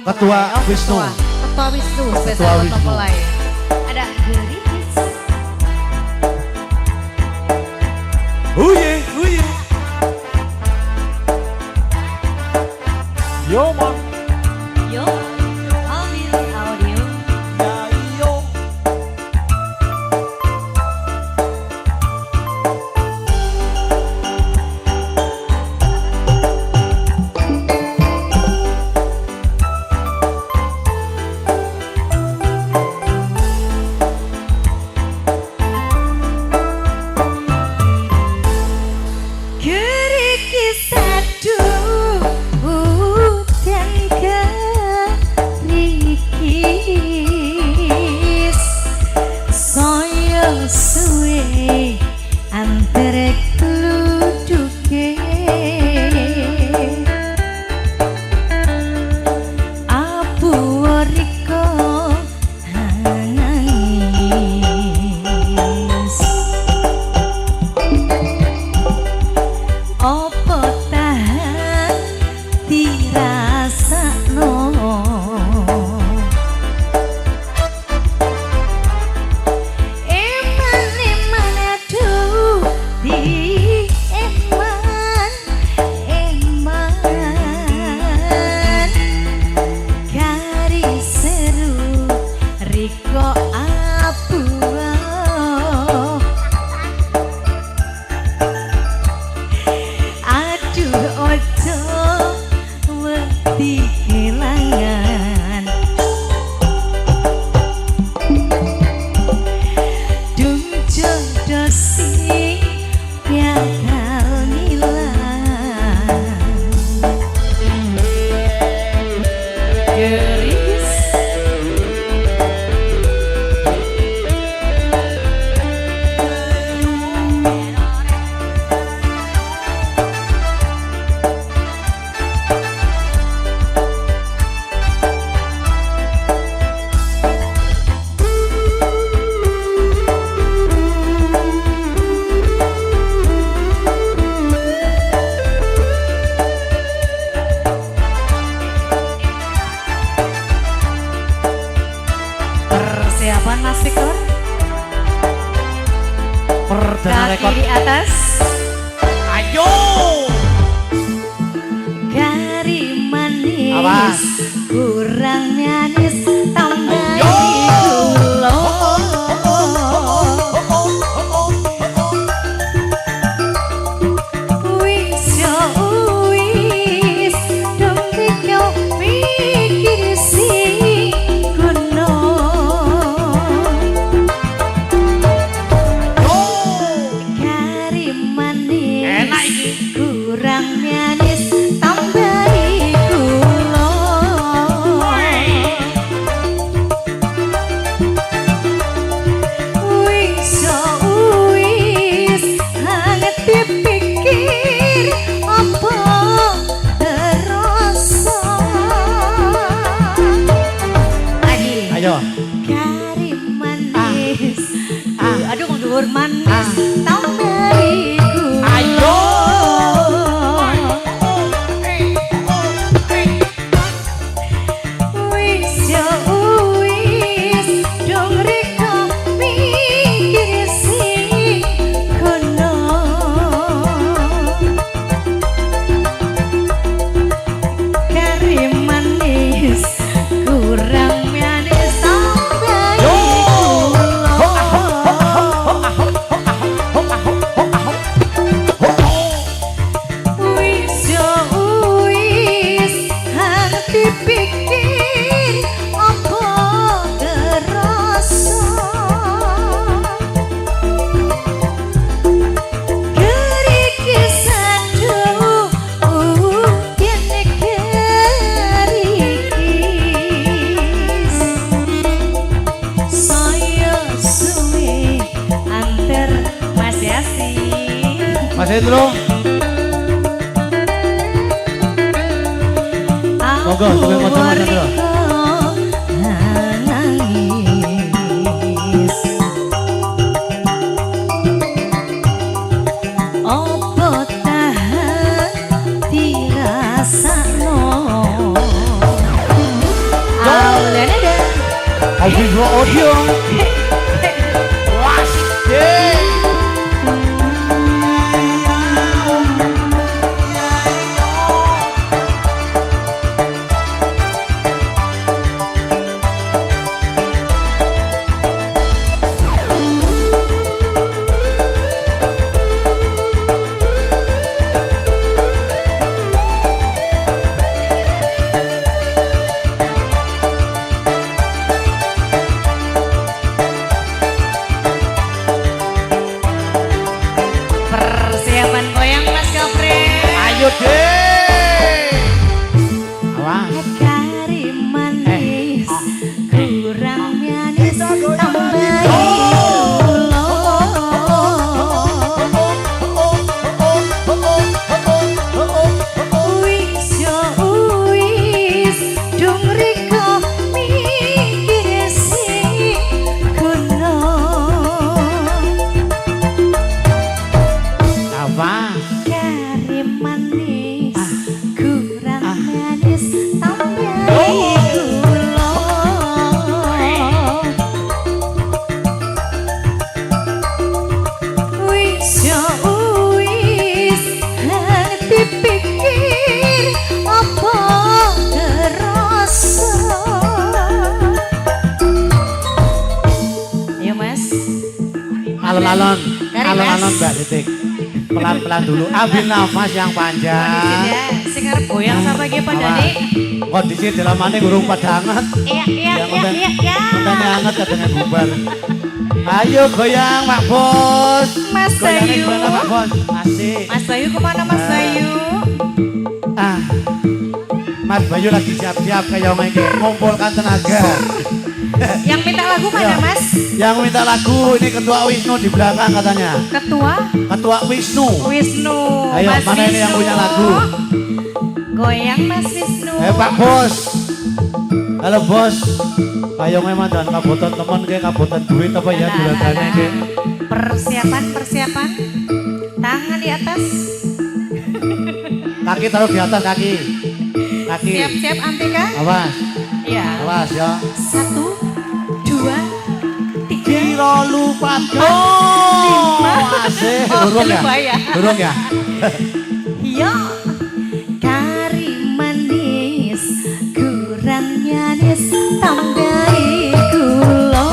mempelai. Ketua Wisnu. Ketua Wisnu spesial Ketua buat Wisnu. mempelai. Ada Gerikis. Huye, huye. Yo, man. Yo, audio. Ya, yo. Gerikis aduh, hujan gerikis. Saya suwe antara kluduke. Abu riko nangis. Opo tahan dirasakno. Eman aduh di eman kari seru riko abu. Aduh ojo wedi kelangan. Dung jodoh sing bakal ngilang. Geris. Persiapan Mas Victor. Perdana Kaki rekod. di atas. Ayo. Kari manis. Awas. Kurang manis tambah Ayo. gula. Wis yo wis dong dikyo mikir sing kuno. Kari manis. Enak iki. Kurang manis tambahi gula. Wis yo wis hangat dipikir apa rasa. Lagi. Ayo. Kari manis. Aduh ngdur manis tambahi gula. Ayo. Wis yo wis dong riko mikir sing kono. Kari manis kurang manis tambahi gula. Wis yo wis hati pikir apa terasa. Gerikis aduh kene gerikis. Saya suwe antar Mas Yasin. Mas Hendro. Monggo, sampai macam Mas Hendro. Nangis. Opo tahan dirasakno. Vivo Audio. Was deh. Persiapan goyang Mas Gopre. Ayo deh. Awas. Kari manis, kurang manis, tambahin gula. Wis yo wis, dong riko mikir si kuno. Apa? Kari manis, kurang manis, tambahin gula. Wis yo wis, hati pikir apa kerasa. Ayo Mas. Alon-alon. Kari, Alon-alon Mas. Mbak Titik. Pelan-pelan dulu. Ambil nafas yang panjang. Ya, sing arep goyang sapa iki pada Awas. Dik? Kondisi dalamane gurung pada hangat. Iya. Kontennya hangat katanya bubar. Ayo goyang Pak Bos. Mas Goyangnya Bayu. gimana Pak Bos? Asik. Mas Bayu kemana Mas Bayu? Ah. Mas Bayu lagi siap-siap kayak ini mengumpulkan tenaga. Yang minta lagu mana Ya. Mas? Yang minta lagu ini Ketua Wisnu di belakang katanya. Ketua Ketua Wisnu. Wisnu. Ayo, Mas mana ini yang Wisnu. punya lagu? Goyang Mas Wisnu. Pak Bos. Halo Bos. Kayak memang dan kabutan teman kayak kabutan duit apa ya Alah, juragannya alah. kayak. Persiapan. Tangan di atas. Kaki taruh di atas kaki. Kaki. Siap-siap Antika. Awas. Iya. Awas ya. 1, 2, 3. Kilo lupa asik. Oh, Burung ya? lupa ya. Burung ya? Yo, kari manis, kurang manis, tambahin gula.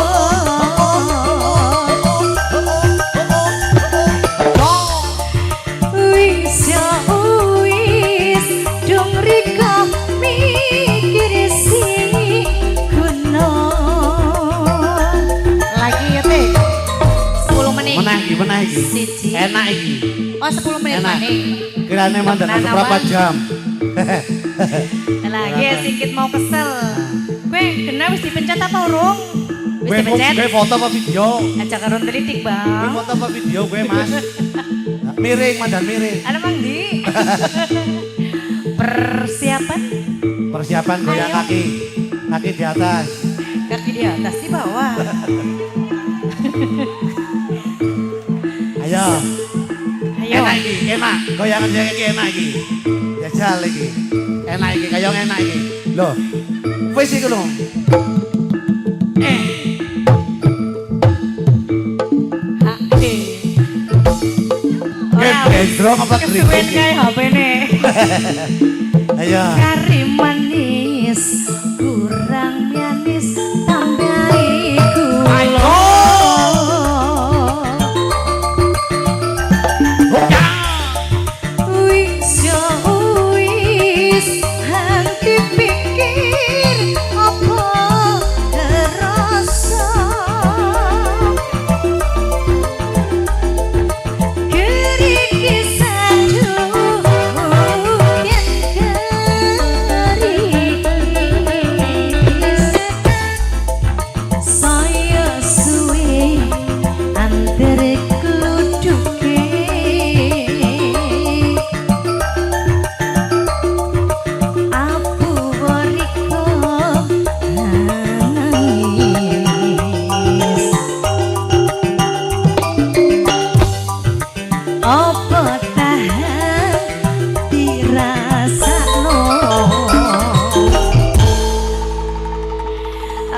Wis yo wis, dong riko mikir si kuno. Lagi ya Teh, 10 menit. Menang iki. Siji. Enak iki. Oh 10 menit Enak. maning. Kirane mandan Tenan berapa awan. jam? Lagi ya sedikit mau kesel. Kue kena wis dipencet apa urung? Wis Gue dipencet. foto apa video? Aja karun telitik Gue bang. foto apa video gue mas? Miring mandan miring. Ada mang di. Persiapan Persiapan goyang Ayo. kaki. Kaki di atas. kaki di atas di bawah. Ayo. Ayo. Enak iki, enak. Goyangan saya iki enak iki. Jajal iki. Enak iki, kayak enak iki. Loh. Wis iki lho. Hake. Gendrong apa Kesuwen keriting? kae HP ne. Ayo. Kari manis, kurang manis, tambahin gula. Ayo. Wis yo wis, hati pikir apa kerasa. Kerikis aduh, yang kerikis.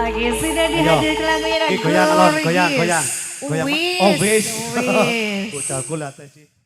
Oke, sudah dihadirkan lagunya Goyang, Lon, goyang. Wis. Oh, wis. Wis. Udah gula sih.